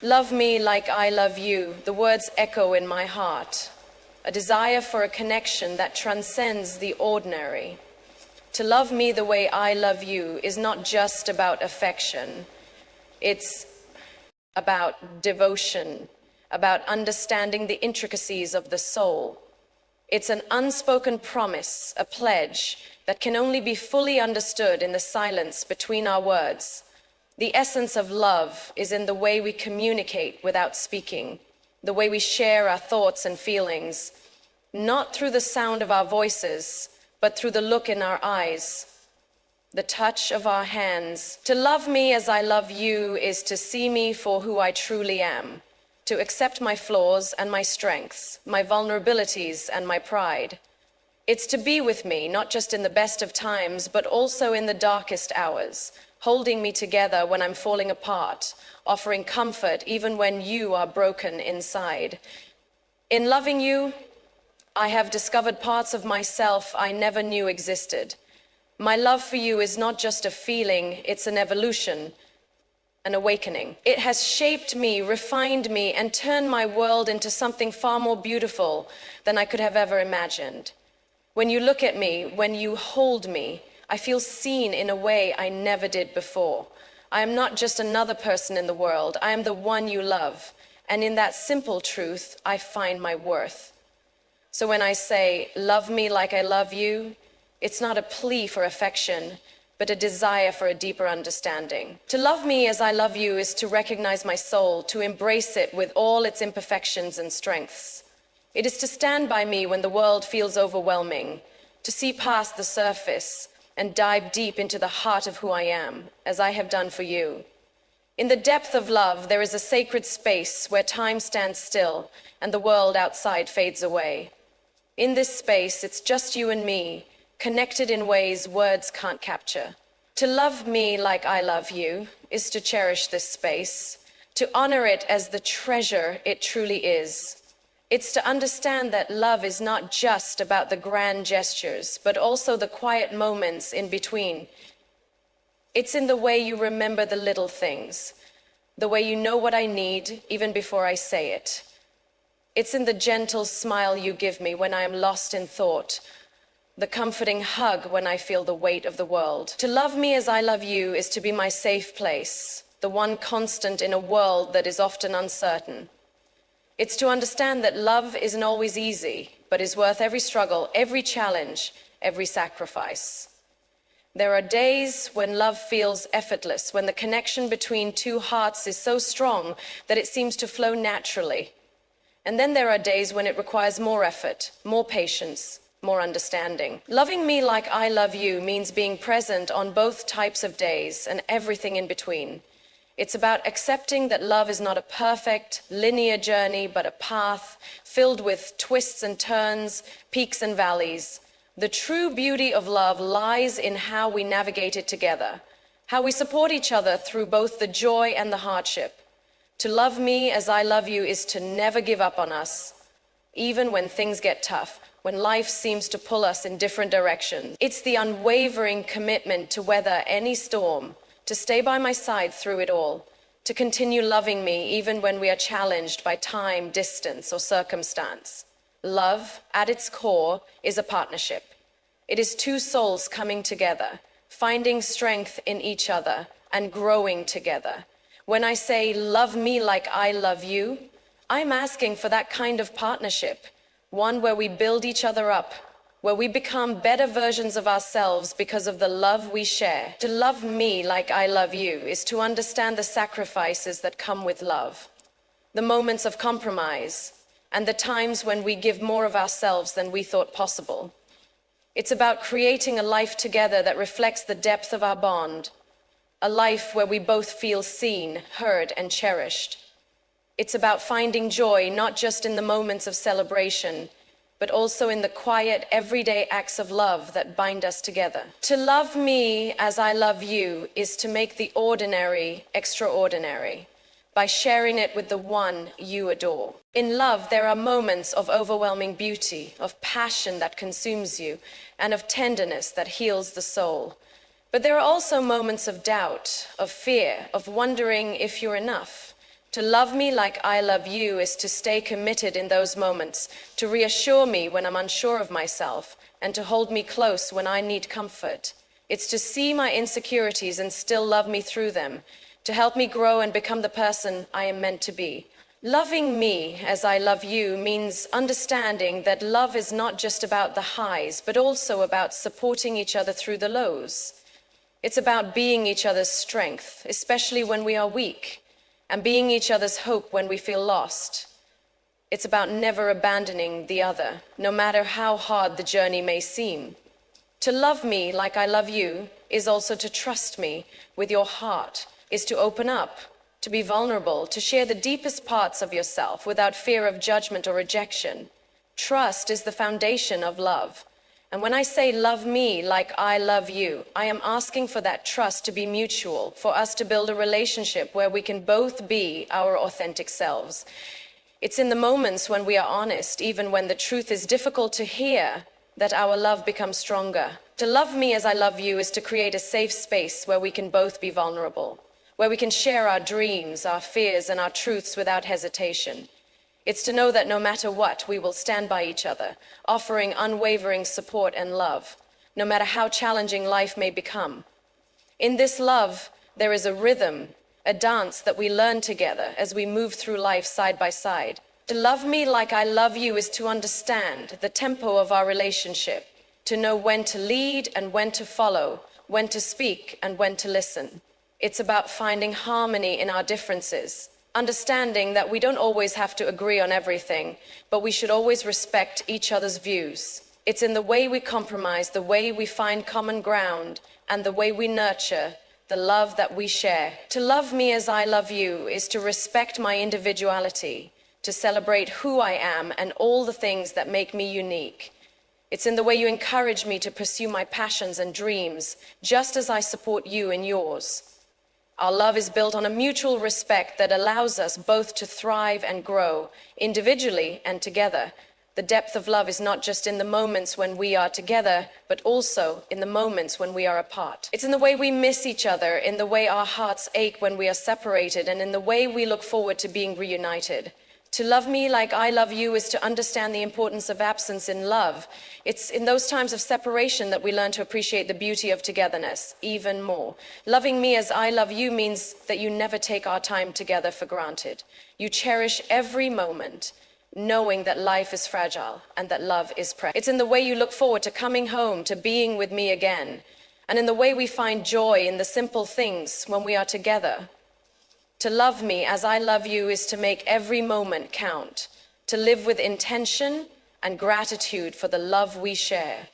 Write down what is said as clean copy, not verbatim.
Love me like I love you, the words echo in my heart, a desire for a connection that transcends the ordinary. To love me the way I love you is not just about affection. It's about devotion, about understanding the intricacies of the soul. It's an unspoken promise, a pledge that can only be fully understood in the silence between our words. The essence of love is in the way we communicate without speaking, the way we share our thoughts and feelings, not through the sound of our voices, but through the look in our eyes, the touch of our hands. To love me as I love you is to see me for who I truly am, to accept my flaws and my strengths, my vulnerabilities and my pride. It's to be with me, not just in the best of times, but also in the darkest hours, holding me together when I'm falling apart, offering comfort even when you are broken inside. In loving you, I have discovered parts of myself I never knew existed. My love for you is not just a feeling, it's an evolution, an awakening. It has shaped me, refined me, and turned my world into something far more beautiful than I could have ever imagined. When you look at me, when you hold me, I feel seen in a way I never did before. I am not just another person in the world, I am the one you love. And in that simple truth, I find my worth. So when I say, love me like I love you, it's not a plea for affection, but a desire for a deeper understanding. To love me as I love you is to recognize my soul, to embrace it with all its imperfections and strengths. It is to stand by me when the world feels overwhelming, to see past the surface and dive deep into the heart of who I am, as I have done for you. In the depth of love, there is a sacred space where time stands still and the world outside fades away. In this space, it's just you and me, connected in ways words can't capture. To love me like I love you is to cherish this space, to honor it as the treasure it truly is. It's to understand that love is not just about the grand gestures, but also the quiet moments in between. It's in the way you remember the little things, the way you know what I need even before I say it. It's in the gentle smile you give me when I am lost in thought, the comforting hug when I feel the weight of the world. To love me as I love you is to be my safe place, the one constant in a world that is often uncertain. It's to understand that love isn't always easy, but is worth every struggle, every challenge, every sacrifice. There are days when love feels effortless, when the connection between two hearts is so strong that it seems to flow naturally. And then there are days when it requires more effort, more patience, more understanding. Loving me like I love you means being present on both types of days and everything in between. It's about accepting that love is not a perfect, linear journey, but a path filled with twists and turns, peaks and valleys. The true beauty of love lies in how we navigate it together, how we support each other through both the joy and the hardship. To love me as I love you is to never give up on us, even when things get tough, when life seems to pull us in different directions. It's the unwavering commitment to weather any storm, to stay by my side through it all, to continue loving me even when we are challenged by time, distance, or circumstance. Love, at its core, is a partnership. It is two souls coming together, finding strength in each other, and growing together. When I say, love me like I love you, I'm asking for that kind of partnership, one where we build each other up, where we become better versions of ourselves because of the love we share. To love me like I love you is to understand the sacrifices that come with love, the moments of compromise, and the times when we give more of ourselves than we thought possible. It's about creating a life together that reflects the depth of our bond, a life where we both feel seen, heard, and cherished. It's about finding joy not just in the moments of celebration, but also in the quiet, everyday acts of love that bind us together. To love me as I love you is to make the ordinary extraordinary by sharing it with the one you adore. In love, there are moments of overwhelming beauty, of passion that consumes you, and of tenderness that heals the soul. But there are also moments of doubt, of fear, of wondering if you're enough, To love me like I love you is to stay committed in those moments, to reassure me when I'm unsure of myself, and to hold me close when I need comfort. It's to see my insecurities and still love me through them, to help me grow and become the person I am meant to be. Loving me as I love you means understanding that love is not just about the highs, but also about supporting each other through the lows. It's about being each other's strength, especially when we are weak, and being each other's hope when we feel lost. It's about never abandoning the other, no matter how hard the journey may seem. To love me like I love you is also to trust me with your heart, is to open up, to be vulnerable, to share the deepest parts of yourself without fear of judgment or rejection. Trust is the foundation of love. And when I say love me like I love you, I am asking for that trust to be mutual, for us to build a relationship where we can both be our authentic selves. It's in the moments when we are honest, even when the truth is difficult to hear, that our love becomes stronger. To love me as I love you is to create a safe space where we can both be vulnerable, where we can share our dreams, our fears, and our truths without hesitation. It's to know that no matter what, we will stand by each other, offering unwavering support and love, no matter how challenging life may become. In this love, there is a rhythm, a dance that we learn together as we move through life side by side. To love me like I love you is to understand the tempo of our relationship, to know when to lead and when to follow, when to speak and when to listen. It's about finding harmony in our differences, understanding that we don't always have to agree on everything, but we should always respect each other's views. It's in the way we compromise, the way we find common ground, and the way we nurture the love that we share. To love me as I love you is to respect my individuality, to celebrate who I am and all the things that make me unique. It's in the way you encourage me to pursue my passions and dreams, just as I support you in yours. Our love is built on a mutual respect that allows us both to thrive and grow, individually and together. The depth of love is not just in the moments when we are together, but also in the moments when we are apart. It's in the way we miss each other, in the way our hearts ache when we are separated, and in the way we look forward to being reunited. To love me like I love you is to understand the importance of absence in love. It's in those times of separation that we learn to appreciate the beauty of togetherness even more. Loving me as I love you means that you never take our time together for granted. You cherish every moment, knowing that life is fragile and that love is precious. It's in the way you look forward to coming home, to being with me again, and in the way we find joy in the simple things when we are together. To love me as I love you is to make every moment count, to live with intention and gratitude for the love we share.